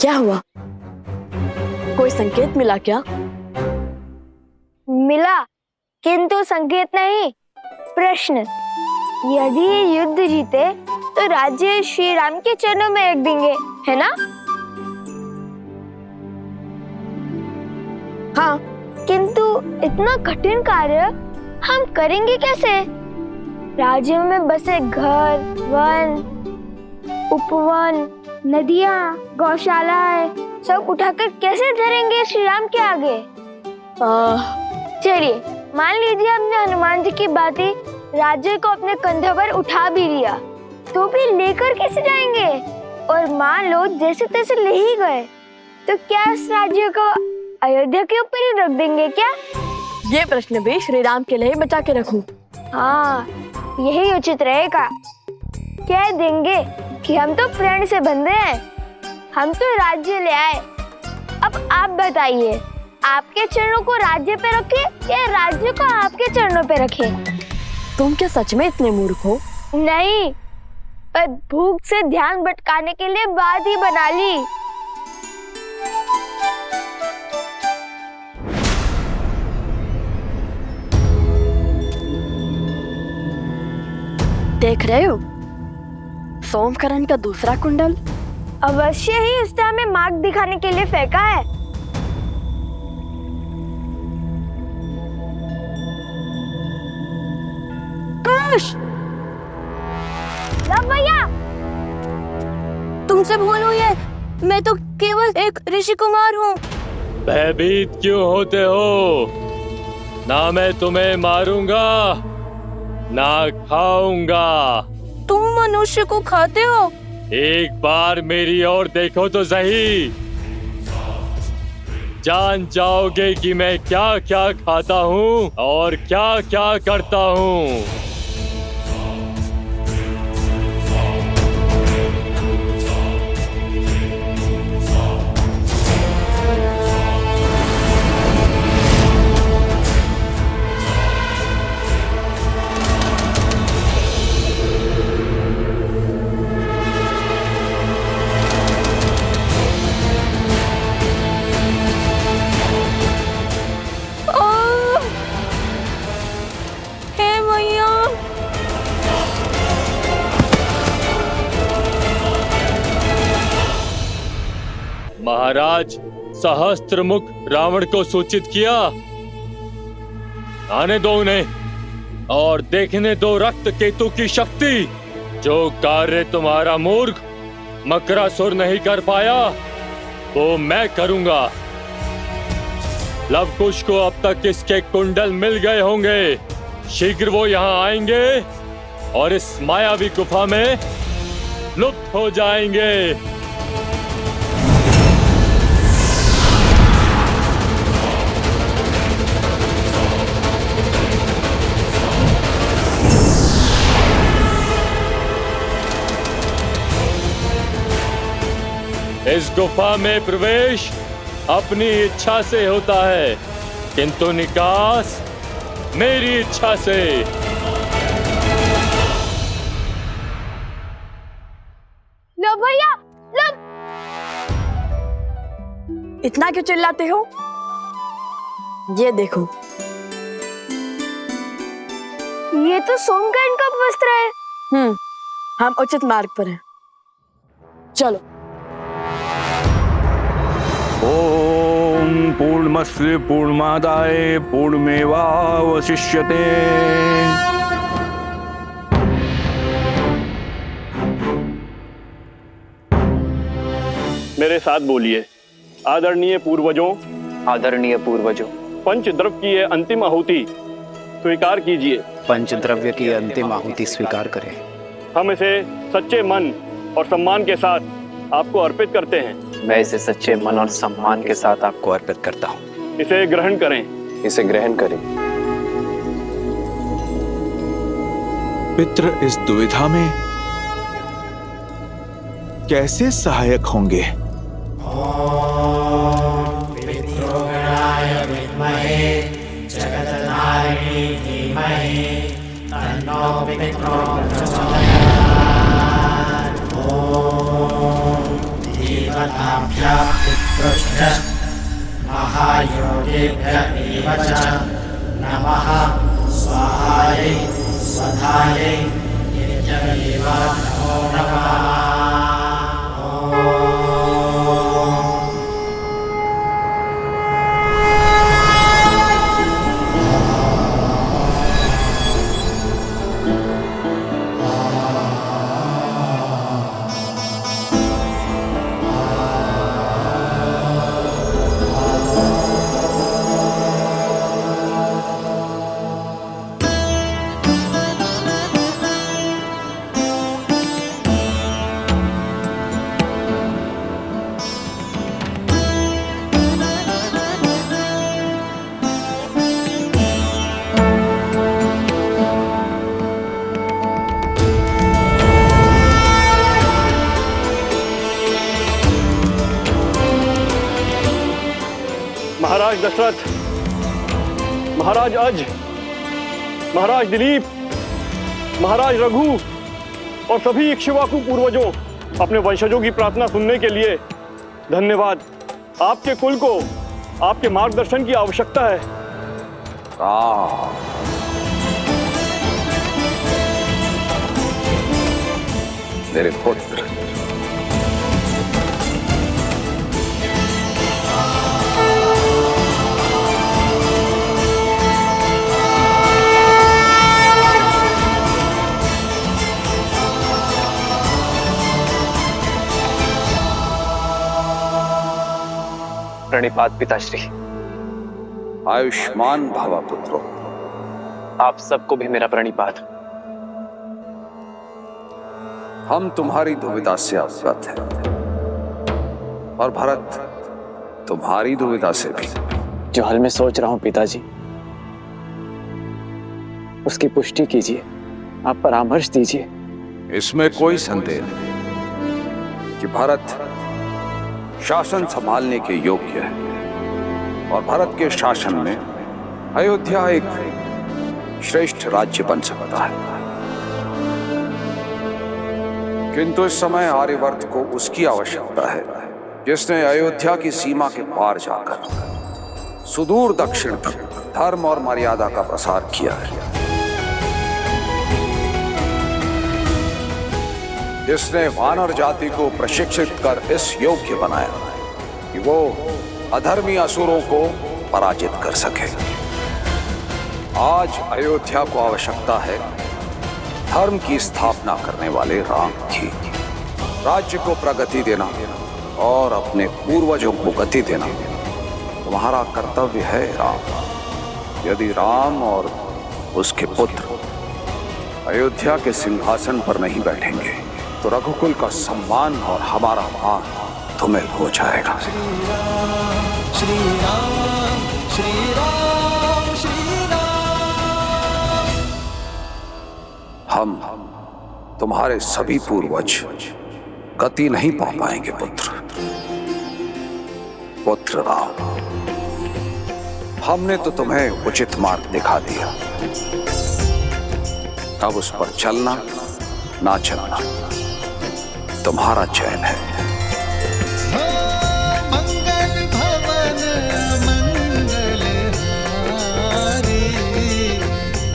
क्या हुआ? कोई संकेत मिला क्या? मिला, किंतु संकेत नहीं, प्रश्न। यदि ये युद्ध जीते तो राज्य श्री राम के चरणों में रख देंगे, है ना? हाँ, किंतु इतना कठिन कार्य हम करेंगे कैसे? राज्य में बसे घर, वन, उपवन, नदियाँ, गौशालाएं सब उठाकर कैसे धरेंगे श्री राम के आगे? चलिए, मान लीजिए हमने हनुमान जी की बातें राज्य को अपने कंधों पर उठा भी लिया, तो भी लेकर कैसे जाएंगे? और मान लो जैसे तैसे ले ही गए, तो क्या इस राज्य को अयोध्या के ऊपर ही रख देंगे क्या? ये प्रश्न भी श्री राम के लिए बचा के रखूं। हाँ, यही उचित रहेगा। कह देंगे कि हम तो प्रण से बंधे हैं, हम तो राज्य ले आए। अब आप बताइए, आपके चरणों को राज्य पे रखे या राज्य को आपके चरणों पे रखे? तुम क्या सच में इतने मूर्ख हो? नहीं, पर भूख से ध्यान भटकाने के लिए बात ही बना ली। देख रहे हो सोमकरण का दूसरा कुंडल? अवश्य ही उसने हमें मार्ग दिखाने के लिए फेंका है। भैया, तुमसे भूल हुई है, मैं तो केवल एक ऋषि कुमार हूँ। भयभीत क्यों होते हो? ना मैं तुम्हें मारूंगा, ना खाऊंगा। तुम मनुष्य को खाते हो? एक बार मेरी ओर देखो तो सही, जान जाओगे कि मैं क्या क्या खाता हूँ और क्या क्या करता हूँ। महाराज, सहस्त्रमुख रावण को सूचित किया, आने दो उन्हें और देखने दो रक्त केतु की शक्ति। जो कार्य तुम्हारा मूर्ख मकरासुर नहीं कर पाया वो मैं करूंगा। लवकुश को अब तक इसके कुंडल मिल गए होंगे, शीघ्र वो यहाँ आएंगे और इस मायावी गुफा में लुप्त हो जाएंगे। इस गुफा में प्रवेश अपनी इच्छा से होता है, किंतु निकास मेरी इच्छा से। लो भैया, लो। इतना क्यों चिल्लाते हो? ये देखो, ये तो सोमकर्ण का वस्त्र है। हम उचित मार्ग पर हैं। चलो। ओम पूर्णमस्य पूर्णमादाय पूर्णमेवावशिष्यते। मेरे साथ बोलिए। आदरणीय पूर्वजों, आदरणीय पूर्वजों, पंचद्रव्य की यह अंतिम आहुति स्वीकार कीजिए। पंचद्रव्य की अंतिम आहुति स्वीकार करें। हम इसे सच्चे मन और सम्मान के साथ आपको अर्पित करते हैं। मैं इसे सच्चे मन और सम्मान के साथ आपको अर्पित करता हूँ। इसे ग्रहण करें। इसे ग्रहण करें। पितृ इस दुविधा में कैसे सहायक होंगे? महाराज दशरथ, महाराज अज, महाराज दिलीप, महाराज रघु और सभी इक्ष्वाकु पूर्वजों, अपने वंशजों की प्रार्थना सुनने के लिए धन्यवाद। आपके कुल को आपके मार्गदर्शन की आवश्यकता है। मेरे पुत्र, प्रणिपात पिताश्री। आयुष्मान भव पुत्रो। आप सबको भी मेरा प्रणिपात। हम तुम्हारी दुविधा से अवगत हैं और भरत तुम्हारी दुविधा से भी। जो हाल मैं सोच रहा हूं पिताजी, उसकी पुष्टि कीजिए, आप परामर्श दीजिए। इसमें कोई संदेह नहीं कि भरत शासन संभालने के योग्य है और भरत के शासन में अयोध्या एक श्रेष्ठ राज्य बन सकता है। किंतु इस समय आर्यवर्त को उसकी आवश्यकता है जिसने अयोध्या की सीमा के पार जाकर सुदूर दक्षिण तक धर्म और मर्यादा का प्रसार किया है, जिसने वानर जाति को प्रशिक्षित कर इस योग्य बनाया कि वो अधर्मी असुरों को पराजित कर सके। आज अयोध्या को आवश्यकता है धर्म की स्थापना करने वाले राम की। राज्य को प्रगति देना और अपने पूर्वजों को गति देना तुम्हारा कर्तव्य है राम। यदि राम और उसके पुत्र अयोध्या के सिंहासन पर नहीं बैठेंगे तो रघुकुल का सम्मान और हमारा मान तुम्हें हो जाएगा। श्री राम, श्री राम, श्री राम। हम तुम्हारे सभी पूर्वज गति नहीं पा पाएंगे पुत्र राम। हमने तो तुम्हें उचित मार्ग दिखा दिया, अब उस पर चलना ना चलना तुम्हारा चयन है। मंगल भवन मंगल हारी,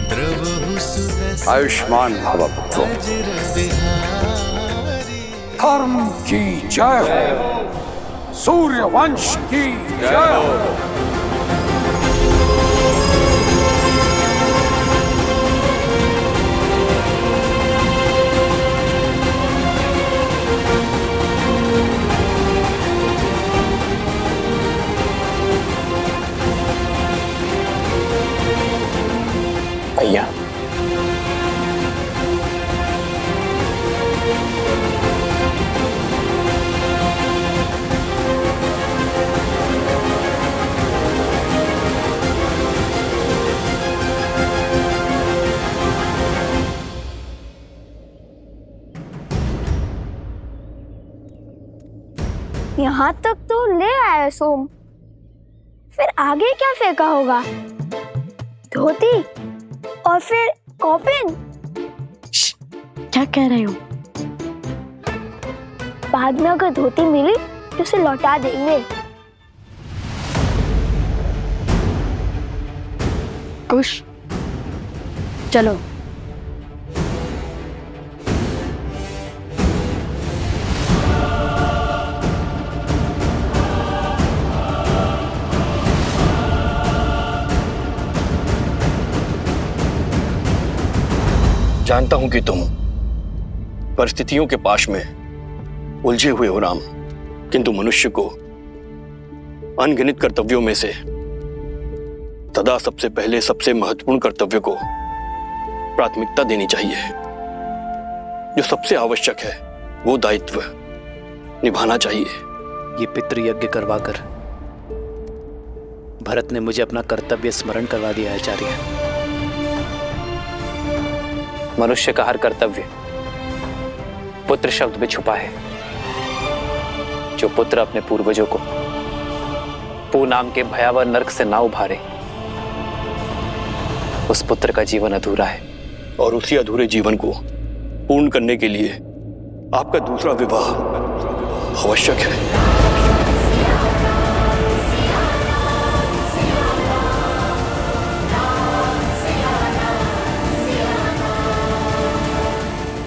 द्रवहु सुदस आयुष्मान भव पुत्रो। वज्र बिहारी। धर्म की जय हो, सूर्य वंश की जय हो। भैया, यहाँ तक तो ले आया सोम, फिर आगे क्या फेंका होगा? धोती और फिर कॉपिन। क्या कह रहे हो? बाद में अगर धोती मिली तो उसे लौटा देंगे। कुश, चलो। जानता हूं कि तुम परिस्थितियों के पाश में उलझे हुए हो राम, किंतु मनुष्य को अनगिनत कर्तव्यों में से सदा सबसे पहले सबसे महत्वपूर्ण कर्तव्य को प्राथमिकता देनी चाहिए। जो सबसे आवश्यक है वो दायित्व निभाना चाहिए। ये पितृयज्ञ करवाकर भरत ने मुझे अपना कर्तव्य स्मरण करवा दिया है आचार्य। मनुष्य का हर कर्तव्य पुत्र शब्द में छुपा है। जो पुत्र अपने पूर्वजों को पू नाम के भयावह नरक से ना उभारे, उस पुत्र का जीवन अधूरा है। और उसी अधूरे जीवन को पूर्ण करने के लिए आपका दूसरा विवाह आवश्यक है।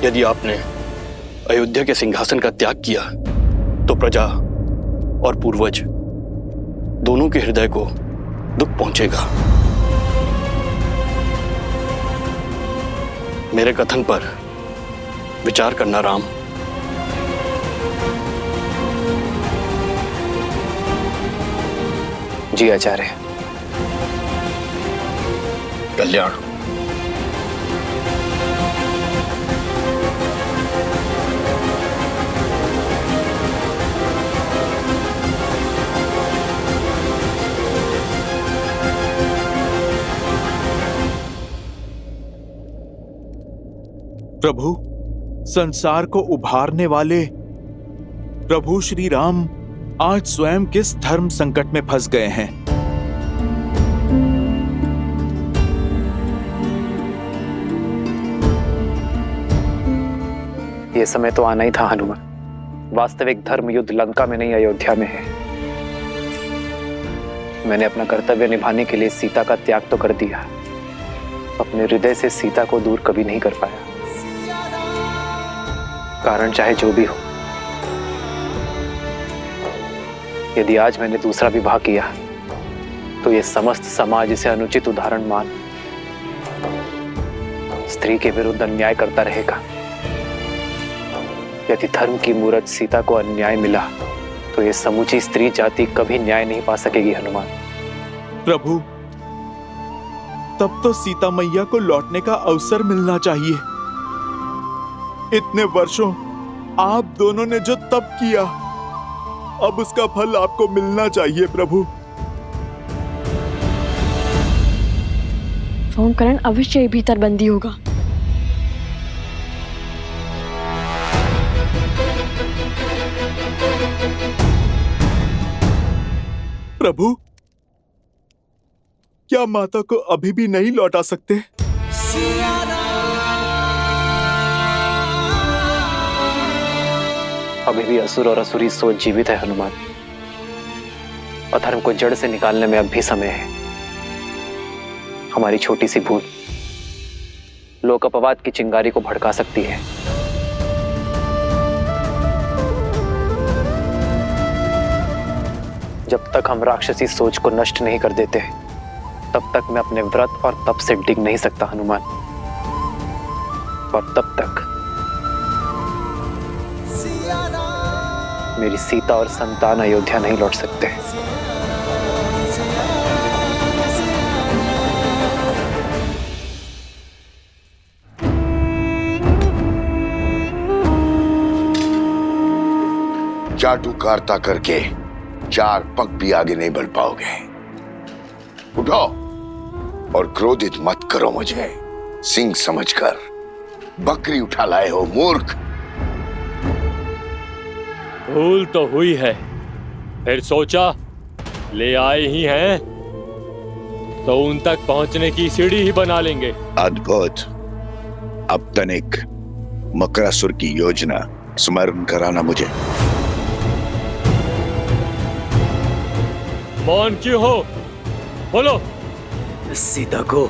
यदि आपने अयोध्या के सिंहासन का त्याग किया तो प्रजा और पूर्वज दोनों के हृदय को दुख पहुंचेगा। मेरे कथन पर विचार करना राम। जी आचार्य। कल्याण। प्रभु, संसार को उभारने वाले प्रभु श्री राम आज स्वयं किस धर्म संकट में फंस गए हैं? ये समय तो आना ही था हनुमान। वास्तविक धर्म युद्ध लंका में नहीं, अयोध्या में है। मैंने अपना कर्तव्य निभाने के लिए सीता का त्याग तो कर दिया, अपने हृदय से सीता को दूर कभी नहीं कर पाया। कारण चाहे जो भी हो, यदि आज मैंने दूसरा विवाह किया तो ये समस्त समाज इसे अनुचित उदाहरण मान स्त्री के विरुद्ध अन्याय करता रहेगा। यदि धर्म की मूरत सीता को अन्याय मिला तो ये समूची स्त्री जाति कभी न्याय नहीं पा सकेगी हनुमान। प्रभु, तब तो सीता मैया को लौटने का अवसर मिलना चाहिए। इतने वर्षों आप दोनों ने जो तप किया, अब उसका फल आपको मिलना चाहिए प्रभु। सोमकरण अवश्य ही भीतर बंदी होगा। प्रभु, क्या माता को अभी भी नहीं लौटा सकते? अभी भी असुर और असुरी सोच जीवित है हनुमान। अधर्म को जड़ से निकालने में अब भी समय है। हमारी छोटी सी भूल लोक अपवाद की चिंगारी को भड़का सकती है। जब तक हम राक्षसी सोच को नष्ट नहीं कर देते, तब तक मैं अपने व्रत और तप से डिग नहीं सकता हनुमान। और तब तक मेरी सीता और संतान अयोध्या नहीं लौट सकते। जादू कारता करके 4 पग भी आगे नहीं बढ़ पाओगे। उठो और क्रोधित मत करो मुझे। सिंह समझकर बकरी उठा लाए हो मूर्ख। भूल तो हुई है, फिर सोचा ले आए ही हैं तो उन तक पहुंचने की सीढ़ी ही बना लेंगे। अद्भुत। अब तनिक मकरासुर की योजना स्मरण कराना मुझे। कौन क्यों हो? बोलो। सीता को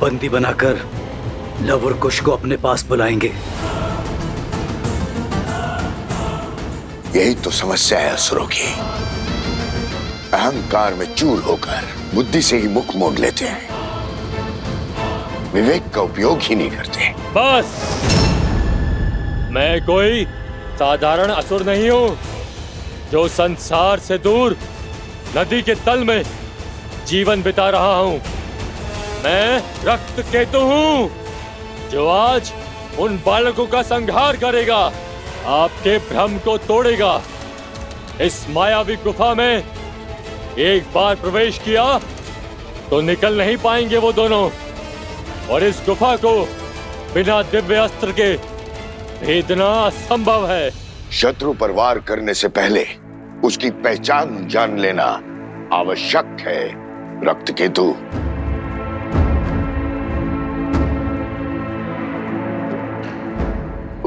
बंदी बनाकर लव और कुश को अपने पास बुलाएंगे। यही तो समस्या है असुरों की। अहंकार में चूर होकर बुद्धि से ही मुख मोड़ लेते हैं, विवेक का उपयोग ही नहीं करते। बस, मैं कोई साधारण असुर नहीं हूं जो संसार से दूर नदी के तल में जीवन बिता रहा हूं। मैं रक्त केतु हूं जो आज उन बालकों का संहार करेगा, आपके भ्रम को तोड़ेगा। इस मायावी गुफा में एक बार प्रवेश किया तो निकल नहीं पाएंगे वो दोनों, और इस गुफा को बिना दिव्य अस्त्र के भेदना असंभव है। शत्रु पर वार करने से पहले उसकी पहचान जान लेना आवश्यक है, रक्त केतु।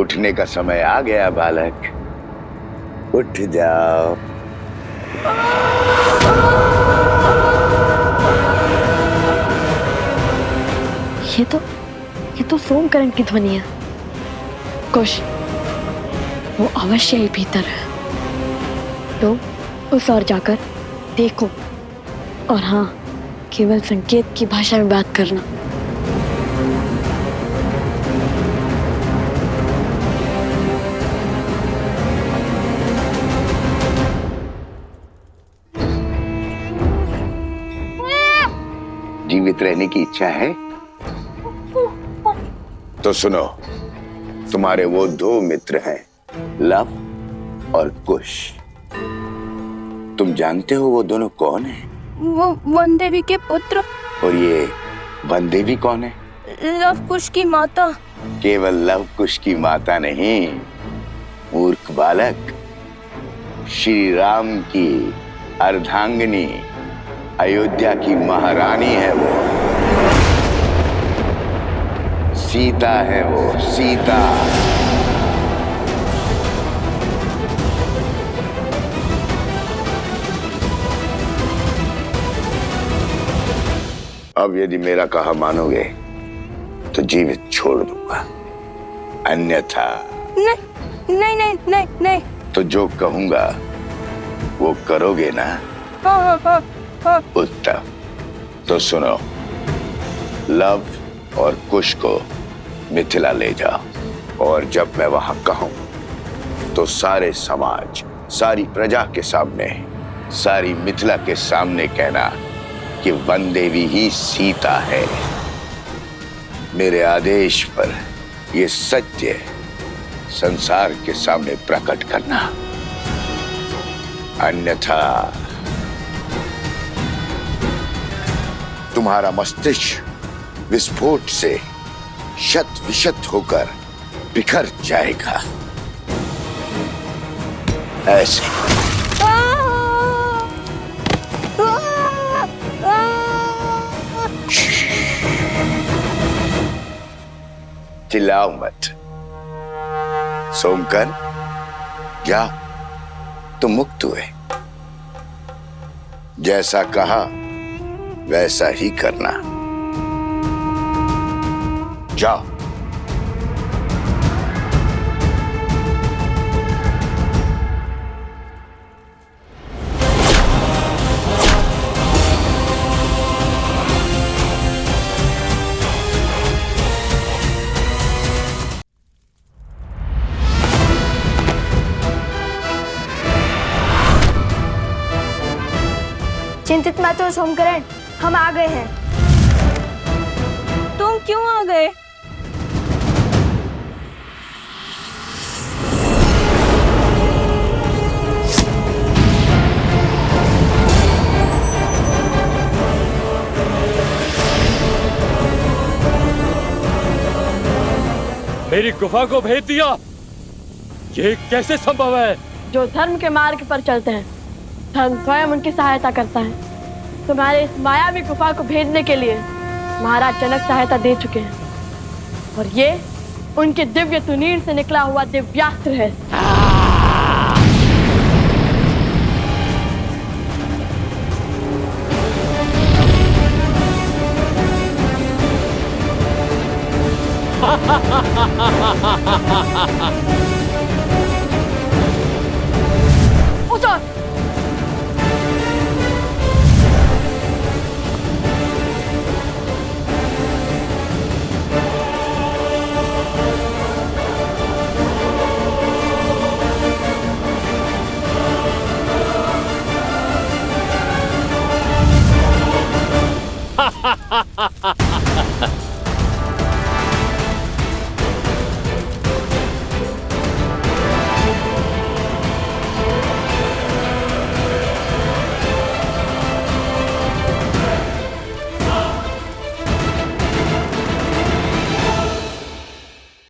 उठने का समय आ गया बालक, उठ जाओ। ये तो सोमकरण की ध्वनि है। कुश, वो अवश्य ही भीतर है। तो उस ओर जाकर देखो, और हाँ, केवल संकेत की भाषा में बात करना। जीवित रहने की इच्छा है तो सुनो, तुम्हारे वो दो मित्र हैं, लव और कुश। तुम जानते हो वो दोनों कौन हैं? वो वन देवी के पुत्र। और ये वन देवी कौन है? लव कुश की माता। केवल लव कुश की माता नहीं, मूर्ख बालक, श्री राम की अर्धांगिनी, अयोध्या की महारानी है वो। सीता है वो, सीता। अब यदि मेरा कहा मानोगे तो जीवित छोड़ दूंगा, अन्यथा नहीं नहीं नहीं नहीं नहीं। तो जो कहूंगा वो करोगे ना? हाँ हाँ हाँ। उत्तम। तो सुनो, लव और कुश को मिथिला ले जाओ, और जब मैं वहां कहूं तो सारे समाज, सारी प्रजा के सामने, सारी मिथिला के सामने कहना कि वन देवी ही सीता है। मेरे आदेश पर ये सत्य संसार के सामने प्रकट करना, अन्यथा तुम्हारा मस्तिष्क विस्फोट से शत विशत होकर बिखर जाएगा। ऐसे चिल्लाओ मत। सोमकन, जा, तुम मुक्त हुए। जैसा कहा वैसा ही करना। जाओ। चिंतित मत हो सोमकरण, हम आ गए हैं। तुम क्यों आ गए? मेरी गुफा को भेद दिया, ये कैसे संभव है? जो धर्म के मार्ग पर चलते हैं, धर्म स्वयं उनकी सहायता करता है। तुम्हारे इस मायावी गुफा को भेदने के लिए महाराज जनक सहायता दे चुके हैं, और ये उनके दिव्य तुनीर से निकला हुआ दिव्यास्त्र है। उतर।